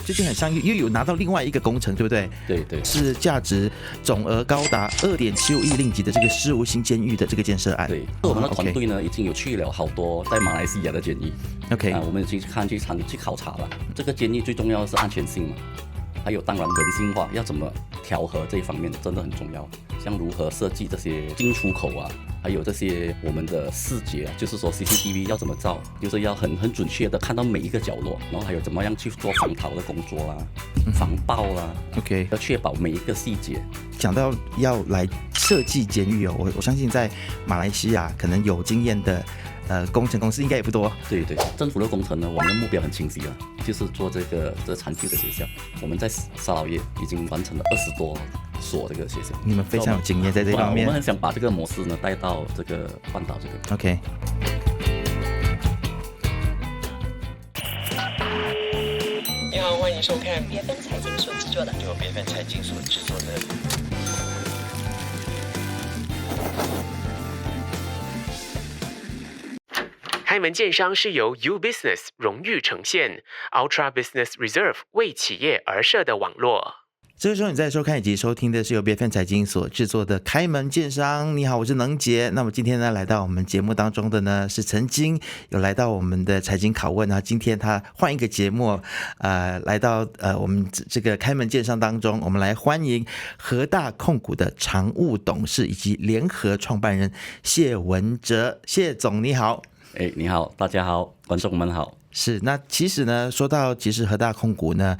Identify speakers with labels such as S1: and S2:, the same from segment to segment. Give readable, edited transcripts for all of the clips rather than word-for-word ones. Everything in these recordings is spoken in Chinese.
S1: 最近很像又有拿到另外一个工程，对不对？
S2: 对对，
S1: 是价值总额高达2.75亿令吉的这个事务新监狱的这个建设案。
S2: 对，我们的团队呢已经有去了好多在马来西亚的监狱。
S1: OK，
S2: 我们已经去考察了。这个监狱最重要的是安全性嘛，还有当然人性化，要怎么调和这一方面真的很重要。像如何设计这些进出口啊，还有这些我们的视觉啊，就是说 CCTV 要怎么照，就是要很准确的看到每一个角落，然后还有怎么样去做防逃的工作啦，防爆啦
S1: ，OK，
S2: 要确保每一个细节。
S1: 讲到要来设计监狱哦，我相信在马来西亚可能有经验的工程公司应该也不多。
S2: 对对，政府的工程呢，我们的目标很清晰了，就是做这个残疾的学校。我们在沙劳越已经完成了20多所这个学校。
S1: 你们非常有经验在这方面。
S2: 我们很想把这个模式呢带到这个半岛这个。
S1: OK。
S3: 你好，欢迎收看
S4: 别分财经所制作的，
S3: 由别分财经所制作的。
S5: 开门见山是由 U Business 荣誉呈现 ，Ultra Business Reserve 为企业而设的网络。
S1: 这个时候你在收看以及收听的是由 BFM 财经所制作的开门见山。你好，我是能杰。那么今天呢，来到我们节目当中的呢是曾经有来到我们的财经拷问，然后今天他换一个节目，来到我们这个开门见山当中，我们来欢迎和大控股的常务董事以及联合创办人谢文哲。谢总你好。
S2: 你好，大家好，观众们好。
S1: 是，那其实呢，说到和大控股呢，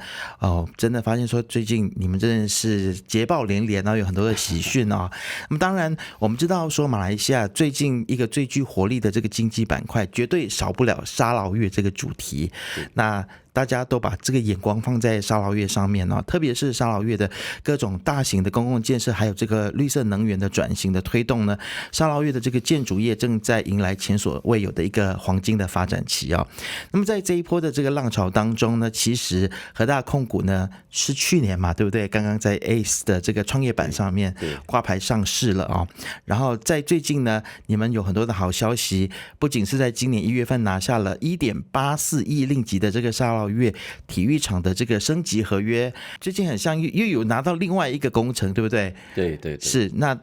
S1: 真的发现说最近你们真的是捷报连连，然后有很多的喜讯哦。那么当然，我们知道说马来西亚最近一个最具活力的这个经济板块，绝对少不了沙劳越这个主题。那大家都把这个眼光放在沙劳越上面哦，特别是沙劳越的各种大型的公共建设，还有这个绿色能源的转型的推动呢，沙劳越的这个建筑业正在迎来前所未有的一个黄金的发展期哦。那么在这一波的这个浪潮当中呢，其实和大控股呢是去年嘛，对不对？刚刚在 ACE 的这个创业板上面挂牌上市了哦。然后在最近呢，你们有很多的好消息，不仅是在今年1月份拿下了1.84亿令吉的这个沙劳越体育场的这个升级合约，最近很像又有拿到另外一个工程，对不对？
S2: 对对对，
S1: 是。那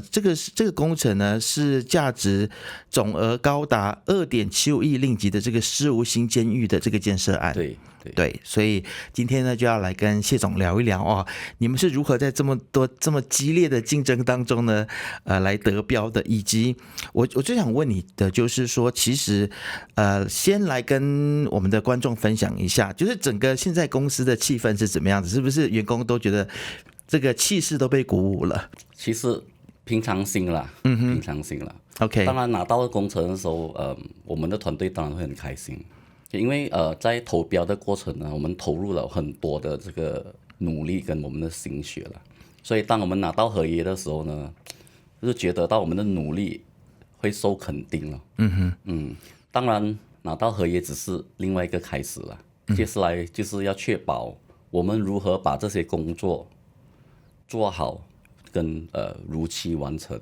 S1: 这个工程呢是价值总额高达2.75亿令吉的这个事务新监狱的这个建设案。对，所以今天呢就要来跟谢总聊一聊哦，你们是如何在这么激烈的竞争当中呢，来得标的，以及我最想问你的就是说，其实先来跟我们的观众分享一下，就是整个现在公司的气氛是怎么样子，是不是员工都觉得这个气势都被鼓舞了？
S2: 其实平常心啦，平常心啦。
S1: OK，
S2: 当然拿到工程的时候，我们的团队当然会很开心。因为在投标的过程呢，我们投入了很多的这个努力跟我们的心血了，所以当我们拿到合约的时候呢，就是觉得到我们的努力会受肯定了。当然拿到合约只是另外一个开始了，接下来就是要确保我们如何把这些工作做好跟如期完成，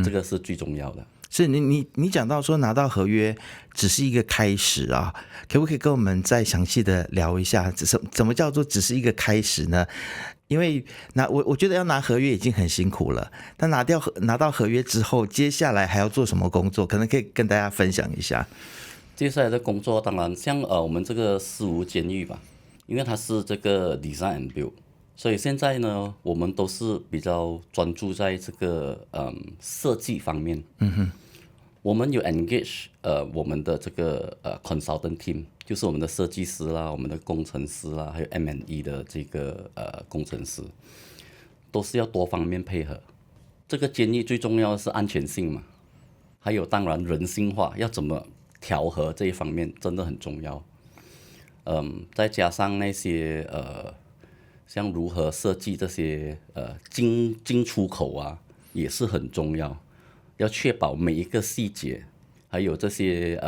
S2: 这个是最重要的。
S1: 是你讲到说拿到合约只是一个开始啊，可不可以跟我们再详细的聊一下，怎么叫做只是一个开始呢？因为我觉得要拿合约已经很辛苦了，但拿到合约之后，接下来还要做什么工作？可能可以跟大家分享一下。
S2: 接下来的工作当然像我们这个事务监狱吧，因为它是这个 design and build， 所以现在呢我们都是比较专注在这个设计方面。我们有 engage 我们的这个consultant team， 就是我们的设计师啦，我们的工程师啦，还有 M&E 的这个工程师，都是要多方面配合。这个监狱最重要的是安全性嘛，还有当然人性化，要怎么调和这一方面真的很重要。再加上那些像如何设计这些进出口啊，也是很重要。要确保每一个细节，还有这些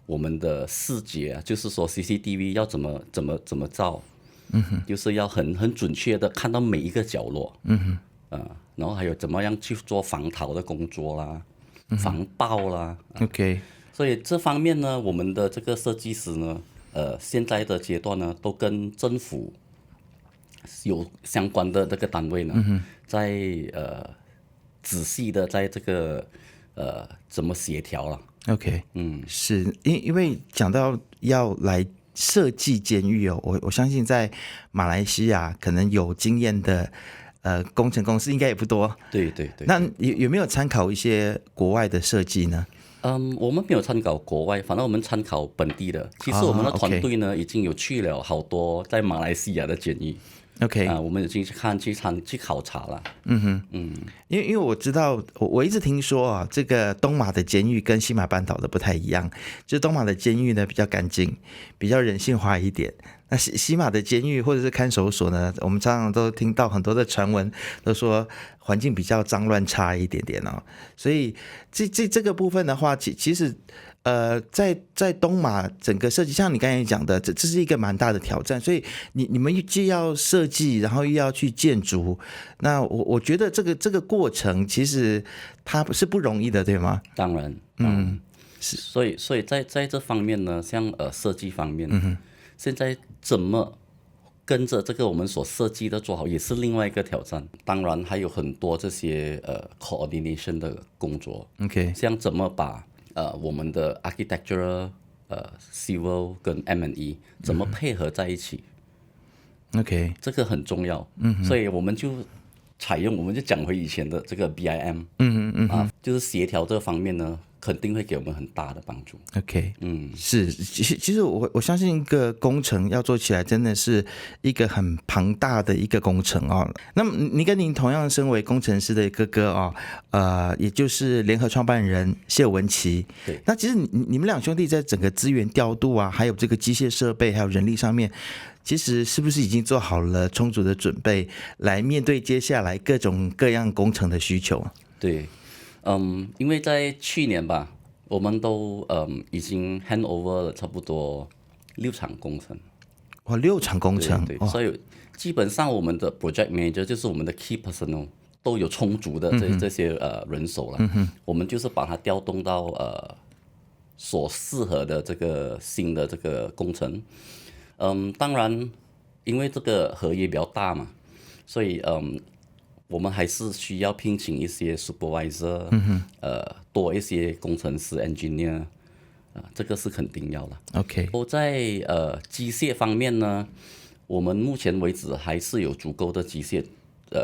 S2: 我们的视觉啊，就是说 CCTV 要怎么照，就是要很准确的看到每一个角落，然后还有怎么样去做防逃的工作啦，防爆啦。
S1: OK，
S2: 所以这方面呢，我们的这个设计师呢，现在的阶段呢，都跟政府有相关的这个单位呢，在仔细的在这个怎么协调了。
S1: OK，是因为讲到要来设计监狱哦，我相信在马来西亚可能有经验的工程公司应该也不多。
S2: 对。
S1: 那有没有参考一些国外的设计呢？
S2: 我们没有参考国外，反正我们参考本地的。其实我们的团队呢，已经有去了好多在马来西亚的监狱。
S1: OK，
S2: 我们已经去考察了。
S1: 因为我知道，我一直听说啊，这个东马的监狱跟西马半岛的不太一样，就是东马的监狱呢比较干净，比较人性化一点。那西马的监狱或者是看守所呢，我们常常都听到很多的传闻，都说环境比较脏乱差一点点哦。所以这个部分的话，其实在东马整个设计，像你刚才讲的，这是一个蛮大的挑战。所以你们既要设计，然后又要去建筑，那我觉得这个过程其实它是不容易的，对吗？
S2: 当然，是。所以在这方面呢，像设计方面，现在怎么跟着这个我们所设计的做好，也是另外一个挑战。当然还有很多这些coordination 的工作。
S1: OK，
S2: 像怎么把我们的 architecture、civil 跟 M&E 怎么配合在一起
S1: ？OK，
S2: 这个很重要。所以我们就讲回以前的这个 BIM，就是协调这方面呢，肯定会给我们很大的帮助。
S1: OK， 是，其实我相信一个工程要做起来，真的是一个很庞大的一个工程哦。那么你跟您同样身为工程师的哥哥哦，也就是联合创办人谢文琪。
S2: 对，
S1: 那其实你们两兄弟在整个资源调度啊，还有这个机械设备，还有人力上面，其实是不是已经做好了充足的准备，来面对接下来各种各样工程的需求？
S2: 对。因为在去年吧，我们都已经 hand over 了差不多6场工程。
S1: 6场工程，
S2: 对，所以基本上我们的 project manager 就是我们的 key personnel 都有充足的这些人手了。我们就是把它调动到所适合的这个新的这个工程。当然，因为这个合约比较大嘛，所以我们还是需要聘请一些 supervisor，多一些工程师 engineer，这个是肯定要的。
S1: OK，
S2: 在机械方面呢，我们目前为止还是有足够的机械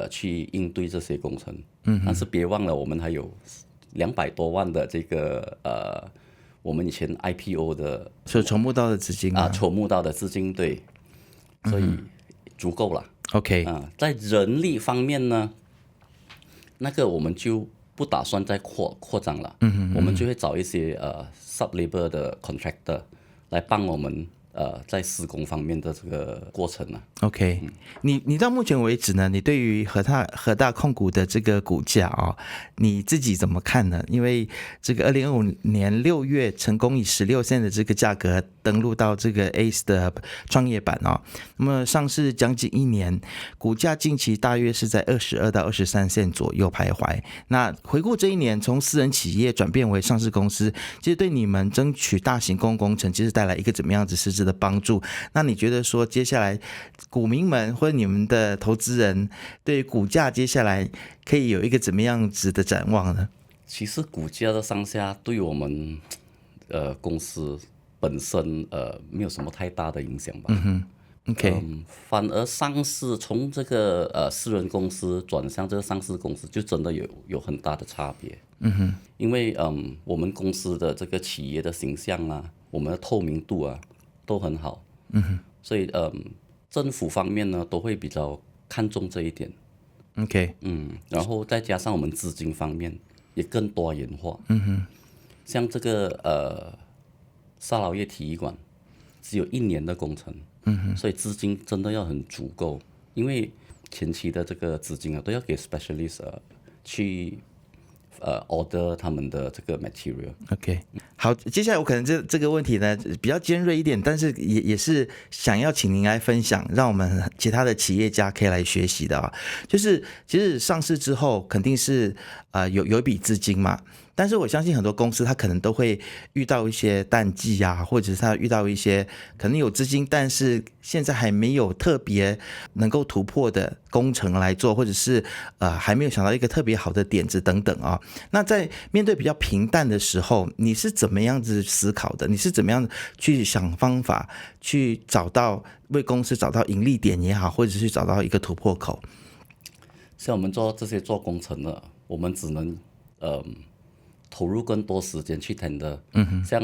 S2: 去应对这些工程。但是别忘了，我们还有200多万的这个我们以前 IPO 的
S1: 所筹募到的资金
S2: 筹募到的资金，对，所以足够了。
S1: OK，
S2: 在人力方面呢，那个我们就不打算再扩张了。我们就会找一些sub labor 的 contractor 来帮我们在施工方面的这个过程啊。
S1: OK，你到目前为止呢，你对于和大控股的这个股价你自己怎么看呢？因为这个2025年6月成功以16 cent 的这个价格登陆到这个 ACE 的创业板那么上市将近1年，股价近期大约是在22到23 cent 左右徘徊。那回顾这一年，从私人企业转变为上市公司，其实对你们争取大型公共工程，其实带来一个怎么样子实质的帮助？那你觉得说接下来股民们或者你们的投资人对股价接下来可以有一个怎么样子的展望呢？
S2: 其实股价的上下对我们公司本身没有什么太大的影响吧。
S1: OK，
S2: 反而上市从这个私人公司转向这个上市公司，就真的有很大的差别。因为我们公司的这个企业的形象啊，我们的透明度啊都很好。所以政府方面呢都会比较看重这一点。
S1: OK，
S2: 然后再加上我们资金方面也更多元化。像这个沙劳越体育馆只有1年的工程。所以资金真的要很足够，因为前期的这个资金都要给 specialist 去order 他们的这个 material。OK，
S1: 好，接下来我可能这个问题呢比较尖锐一点，但是也是想要请您来分享，让我们其他的企业家可以来学习的就是其实上市之后肯定是有一笔资金嘛。但是我相信很多公司它可能都会遇到一些淡季啊，或者是它遇到一些可能有资金，但是现在还没有特别能够突破的工程来做，或者是还没有想到一个特别好的点子等等啊。那在面对比较平淡的时候，你是怎么样子思考的？你是怎么样去想方法去找到为公司找到盈利点也好，或者是找到一个突破口？
S2: 像我们做工程的，我们只能投入更多时间去谈的。像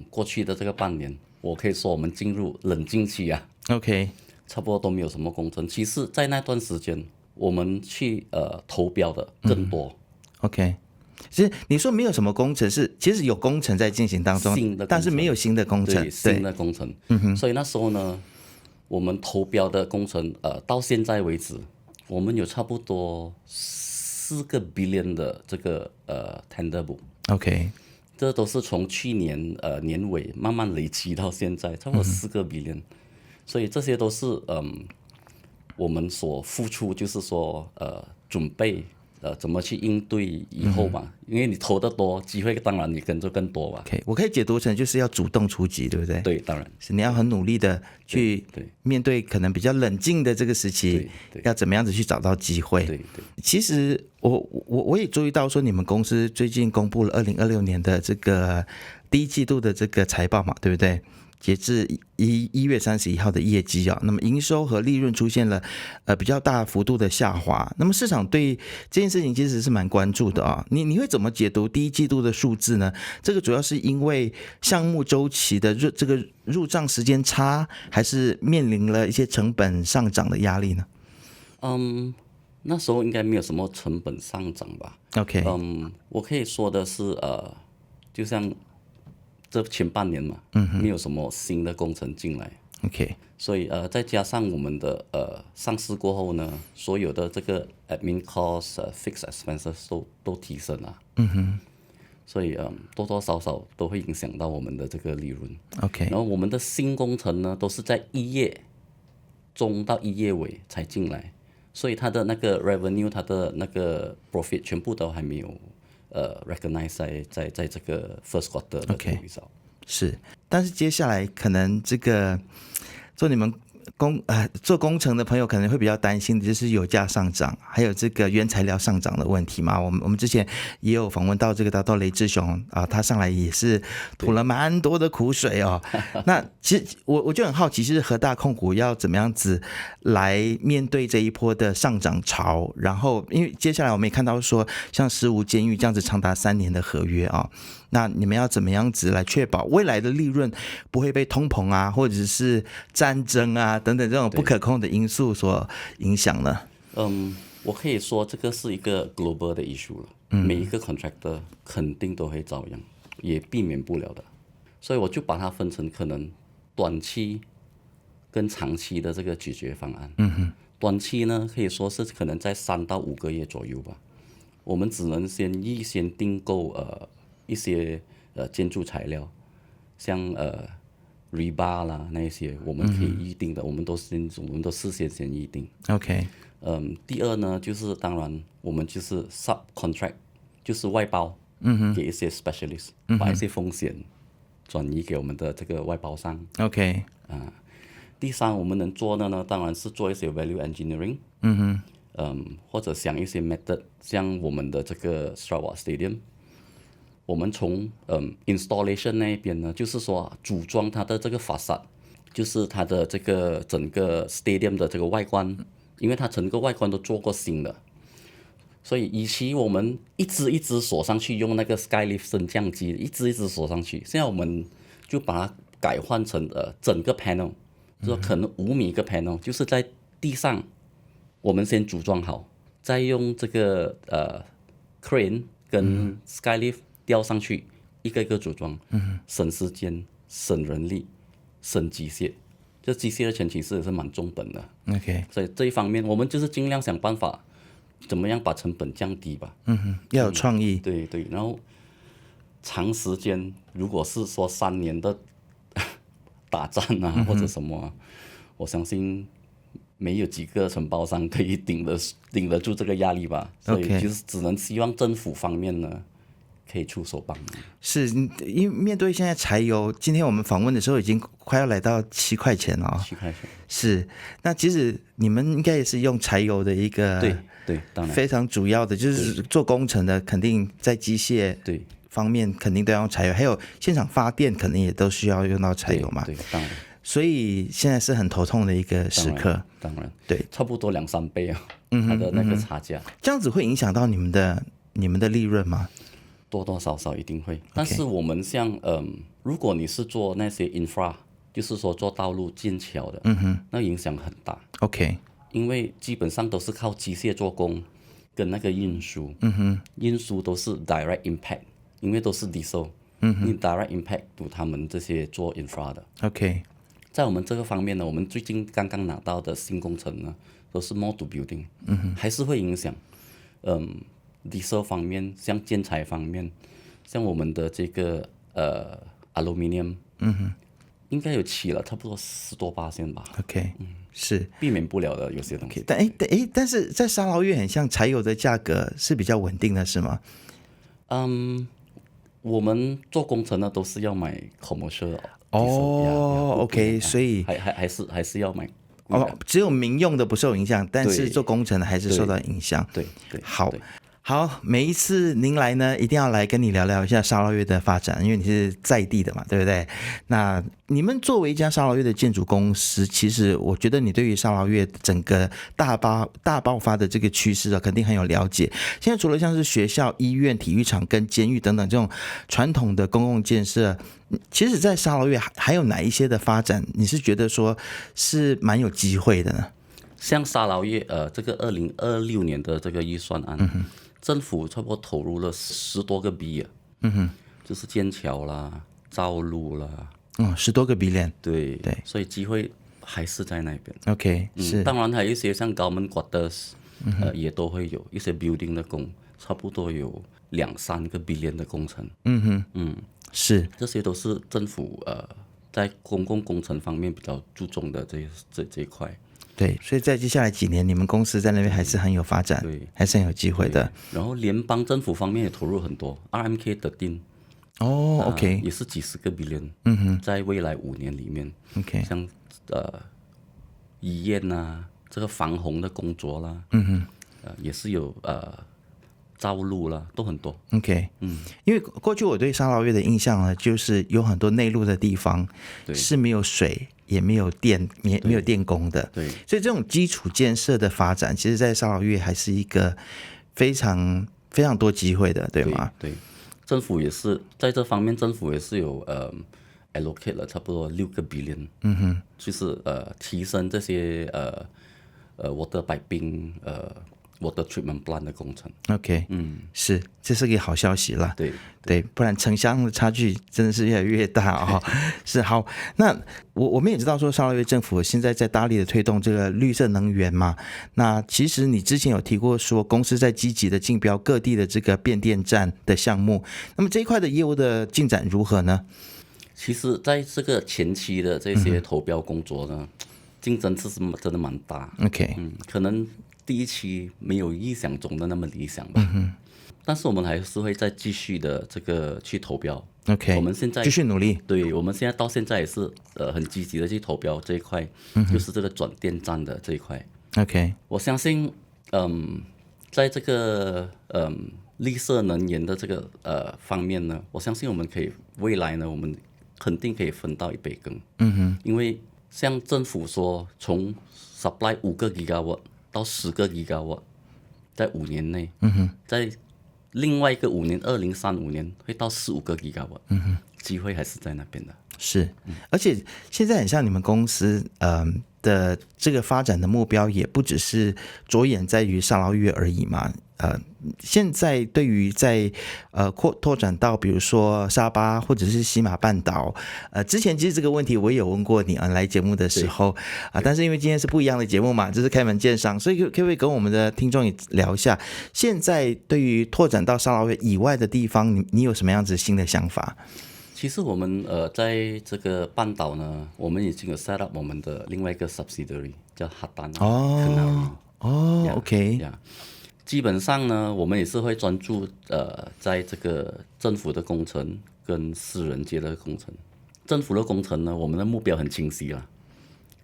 S2: 过去的这个半年，我可以说我们进入冷静期啊。
S1: OK，
S2: 差不多都没有什么工程。其实，在那段时间，我们去投标的更多。
S1: OK， 其实你说没有什么工程是，其实有工程在进行当中，
S2: 新的工程
S1: 但是没有新的工程，
S2: 对新的工程。所以那时候呢，我们投标的工程，到现在为止，我们有差不多4个 billion 的这个tender book。OK， 这都是从去年年尾慢慢累积到现在，差不多4个 billion。所以这些都是我们所付出，就是说准备怎么去应对以后嘛。因为你投得多，机会当然你跟着更多吧。
S1: OK， 我可以解读成就是要主动出击，对不对？
S2: 对，当然
S1: 是你要很努力的去
S2: 对
S1: 面对可能比较冷静的这个时期，
S2: 对
S1: 要怎么样子去找到机会。
S2: 对。
S1: 其实我也注意到说，你们公司最近公布了2026年的这个第一季度的这个财报嘛，对不对？截至1月31号的业绩啊，那么营收和利润出现了比较大幅度的下滑。那么市场对这件事情其实是蛮关注的啊。你会怎么解读第一季度的数字呢？这个主要是因为项目周期的这个入账时间差，还是面临了一些成本上涨的压力呢？
S2: 那时候应该没有什么成本上涨吧。
S1: OK，
S2: 我可以说的是就像这前半年嘛，没有什么新的工程进来。
S1: OK，
S2: 所以再加上我们的上市过后呢，所有的这个 admin cost、fixed expenses 都提升了。所以多多少少都会影响到我们的这个利润。
S1: OK，
S2: 然后我们的新工程呢，都是在1月中到1月尾才进来，所以它的那个 revenue、它的那个 profit 全部都还没有recognize 在这个 first quarter 的 result。
S1: 是，但是接下来可能这个做你们做工程的朋友可能会比较担心的就是油价上涨，还有这个原材料上涨的问题嘛。我们之前也有访问到这个达到雷志雄啊，他上来也是吐了蛮多的苦水哦。那其实我就很好奇，是和大控股要怎么样子来面对这一波的上涨潮？然后因为接下来我们也看到说，像石吴监狱这样子长达3年的合约啊。那你们要怎么样子来确保未来的利润不会被通膨啊，或者是战争啊等等这种不可控的因素所影响呢？
S2: 我可以说这个是一个 global 的 issue 了。每一个 contractor 肯定都会遭殃，也避免不了的。所以我就把它分成可能短期跟长期的这个解决方案。短期呢，可以说是可能在3到5个月左右吧。我们只能预先订购一些建筑材料，像rebar 啦那一些，我们可以预定的，我们都事先预定。
S1: OK，
S2: 第二呢，就是当然我们就是 subcontract， 就是外包，给一些 specialist，把一些风险转移给我们的这个外包商。
S1: OK，
S2: 第三，我们能做的呢，当然是做一些 value engineering，或者想一些 method， 像我们的这个 Sarawak Stadium。我们从installation 那一边呢，就是说组装它的这个facade，就是它的这个整个 stadium 的这个外观，因为它整个外观都做过新的，所以与其我们一直锁上去，用那个 skylift 升降机一直锁上去，现在我们就把它改换成整个 panel， 就说可能5米一个 panel， 就是在地上我们先组装好，再用这个crane 跟 skylift吊上去，一个一个组装，省时间、省人力、省机械。这机械的前期是蛮重本的。
S1: OK，
S2: 所以这一方面，我们就是尽量想办法，怎么样把成本降低吧。
S1: 要有创意。
S2: 对，然后长时间，如果是说3年的打战啊，或者什么啊，我相信没有几个承包商可以顶得住这个压力吧。所以就是只能希望政府方面呢，可以出手帮忙。
S1: 是因为面对现在柴油，今天我们访问的时候已经快要来到7块钱了哦。
S2: 7块钱。
S1: 是，那其实你们应该也是用柴油的一个
S2: 对，当然
S1: 非常主要的，就是做工程的，肯定在机械
S2: 对
S1: 方面肯定都要用柴油，还有现场发电肯定也都需要用到柴油嘛。
S2: 对，当然。
S1: 所以现在是很头痛的一个时刻。
S2: 当然，
S1: 对，
S2: 差不多2-3倍啊，它的那个差价。
S1: 这样子会影响到你们的利润吗？
S2: 多多少少一定会，但是我们像如果你是做那些 infra， 就是说做道路建桥的，那影响很大。
S1: OK，
S2: 因为基本上都是靠机械做工跟那个运输，运输都是 direct impact， 因为都是 diesel，你 direct impact to 他们这些做 infra 的。
S1: OK，
S2: 在我们这个方面呢，我们最近刚刚拿到的新工程呢，都是 more to building，还是会影响，diesel 方面，像建材方面，像我们的这个aluminium，应该有起了差不多10多%吧。
S1: OK，是
S2: 避免不了的有些东西。
S1: 但是在沙捞越很像柴油的价格是比较稳定的，是吗？
S2: 我们做工程的都是要买 commercial。OK，
S1: 所以
S2: 还是要买。
S1: 只有民用的不受影响，但是做工程的还是受到影响。
S2: 对，
S1: 好，每一次您来呢，一定要来跟你聊聊一下沙捞越的发展，因为你是在地的嘛，对不对？那你们作为一家沙捞越的建筑公司，其实我觉得你对于沙捞越整个大爆发的这个趋势肯定很有了解。现在除了像是学校、医院、体育场跟监狱等等这种传统的公共建设，其实在沙捞越还有哪一些的发展，你是觉得说是蛮有机会的呢？
S2: 像沙捞越这个2026年的这个预算案，政府差不多投入了10多个 B 就是建桥啦、造路啦
S1: ，10多个 billion，
S2: 对，所以机会还是在那边。
S1: OK， 是，
S2: 当然还有一些像 government quarters，也都会有一些 building 的工，差不多有2-3个 billion 的工程。
S1: 是，
S2: 这些都是政府在公共工程方面比较注重的这一块。
S1: 对，所以在接下来几年，你们公司在那边还是很有发展，
S2: 对，
S1: 还是很有机会的。
S2: 然后联邦政府方面也投入很多 ，RMK 13，OK， 也是几十个 billion，在未来5年里面
S1: ，OK，
S2: 像医院啊，这个防洪的工作啦，也是有造路啦，都很多。
S1: OK， 因为过去我对沙捞越的印象呢，就是有很多内陆的地方是没有水。也没有电，也没有电工的，
S2: 对，
S1: 所以这种基础建设的发展，其实在沙捞越还是一个非常非常多机会的，对吗？
S2: 对，政府也是在这方面，政府也是有allocate 了差不多6个 billion，就是提升这些water piping water treatment plant 的工程。
S1: OK， 是，这是个好消息了。对，不然城乡的差距真的是越来越大哦。是，好，那我们也知道说沙捞越政府现在在大力的推动这个绿色能源嘛。那其实你之前有提过说公司在积极的竞标各地的这个变电站的项目，那么这一块的业务的进展如何呢？
S2: 其实在这个前期的这些投标工作呢，竞争是真的蛮大。
S1: OK，
S2: 可能第一期没有意想中的那么理想吧。但是我们还是会再继续的这个去投标。
S1: OK，
S2: 我们现在
S1: 继续努力。
S2: 对，我们现在到现在也是很积极的去投标这一块，就是这个转电站的这一块。
S1: OK，
S2: 我相信，在这个绿色能源的这个方面呢，我相信我们可以未来呢，我们肯定可以分到一杯羹。因为像政府说，从 supply 5个 gigawatt 到10个 gigawatt， 在5年内，在另外一个5年，2035年会到15个 gigawatt，机会还是在那边的。
S1: 是，而且现在很像你们公司的这个发展的目标，也不只是着眼在于沙捞越而已嘛。现在对于在拓展到比如说沙巴或者是西马半岛，之前其实这个问题我也有问过你来节目的时候但是因为今天是不一样的节目嘛，这是开门见山，所以可不可以跟我们的听众也聊一下，现在对于拓展到沙捞越以外的地方，你有什么样子新的想法？
S2: 其实我们在这个半岛呢，我们已经有 set up 我们的另外一个 subsidiary 叫哈丹
S1: OK，
S2: 基本上呢，我们也是会专注在这个政府的工程跟私人界的工程。政府的工程呢，我们的目标很清晰啦，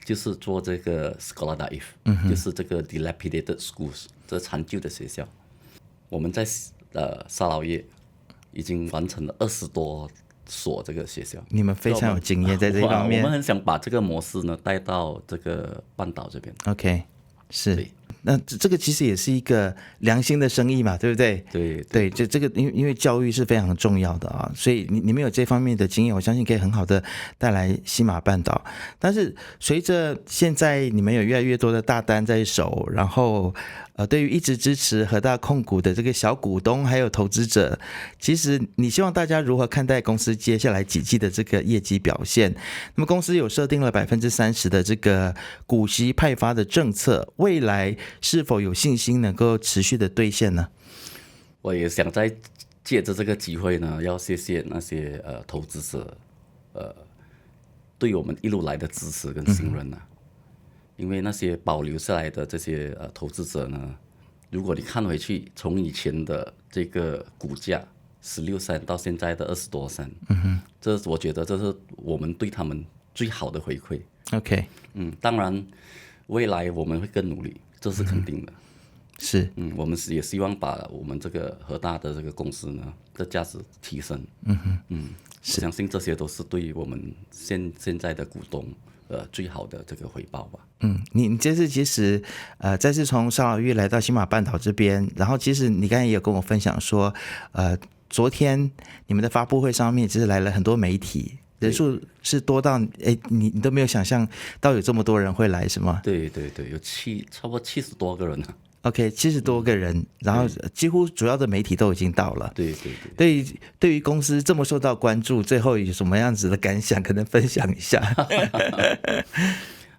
S2: 就是做这个 Sekolah Daif，就是这个 dilapidated schools， 这残旧的学校。我们在沙劳越已经完成了20多所这个学校。
S1: 你们非常有经验在这一方面。
S2: 我们很想把这个模式呢带到这个半岛这边。
S1: OK， 是
S2: 对。
S1: 那这个其实也是一个良心的生意嘛，对不对？
S2: 对，
S1: 就这个，因为教育是非常重要的啊，所以你们有这方面的经验，我相信可以很好的带来西马半岛。但是随着现在你们有越来越多的大单在手，然后对于一直支持和大控股的这个小股东还有投资者，其实你希望大家如何看待公司接下来几季的这个业绩表现？那么公司有设定了30%的这个股息派发的政策，未来是否有信心能够持续的兑现呢？
S2: 我也想再借着这个机会呢，要谢谢那些投资者对我们一路来的支持跟信任因为那些保留下来的这些投资者呢，如果你看回去，从以前的这个股价16仙到现在的20多仙，这我觉得这是我们对他们最好的回馈。
S1: OK，
S2: 当然未来我们会更努力，这是肯定的。
S1: 是，
S2: 我们也希望把我们这个和大的这个公司呢的价值提升。我相信这些都是对我们现在的股东最好的这个回报吧。
S1: 你这次其实再次从沙劳越来到西马半岛这边，然后其实你刚才也有跟我分享说，昨天你们的发布会上面其实来了很多媒体，人数是多到你都没有想象到有这么多人会来，是吗？
S2: 对，有差不多70多个人了。
S1: OK， 70多个人，然后几乎主要的媒体都已经到了。对于公司这么受到关注，最后有什么样子的感想，可能分享一下？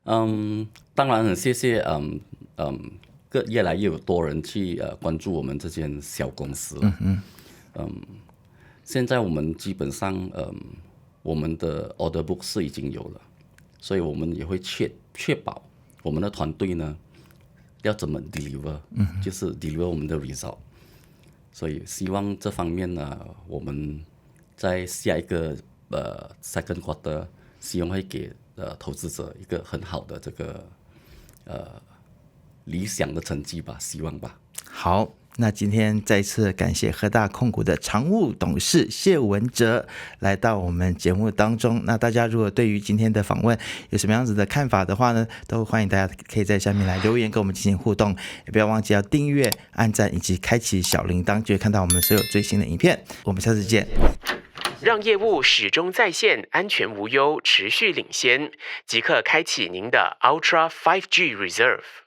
S2: 当然很谢谢越来越有多人去关注我们这间小公司了。现在我们基本上我们的 order book 是已经有了，所以我们也会确保我们的团队呢要怎么 deliver，就是 deliver 我们的 result。所以希望这方面呢，我们在下一个second quarter， 希望会给投资者一个很好的这个理想的成绩吧，希望吧。
S1: 好，那今天再次感谢和大控股的常务董事谢文哲来到我们节目当中。那大家如果对于今天的访问有什么样子的看法的话呢，都欢迎大家可以在下面来留言跟我们进行互动，也不要忘记要订阅、按赞以及开启小铃铛，就会看到我们所有最新的影片。我们下次见。
S5: 让业务始终在线，安全无忧，持续领先，即刻开启您的 Ultra 5G Reserve。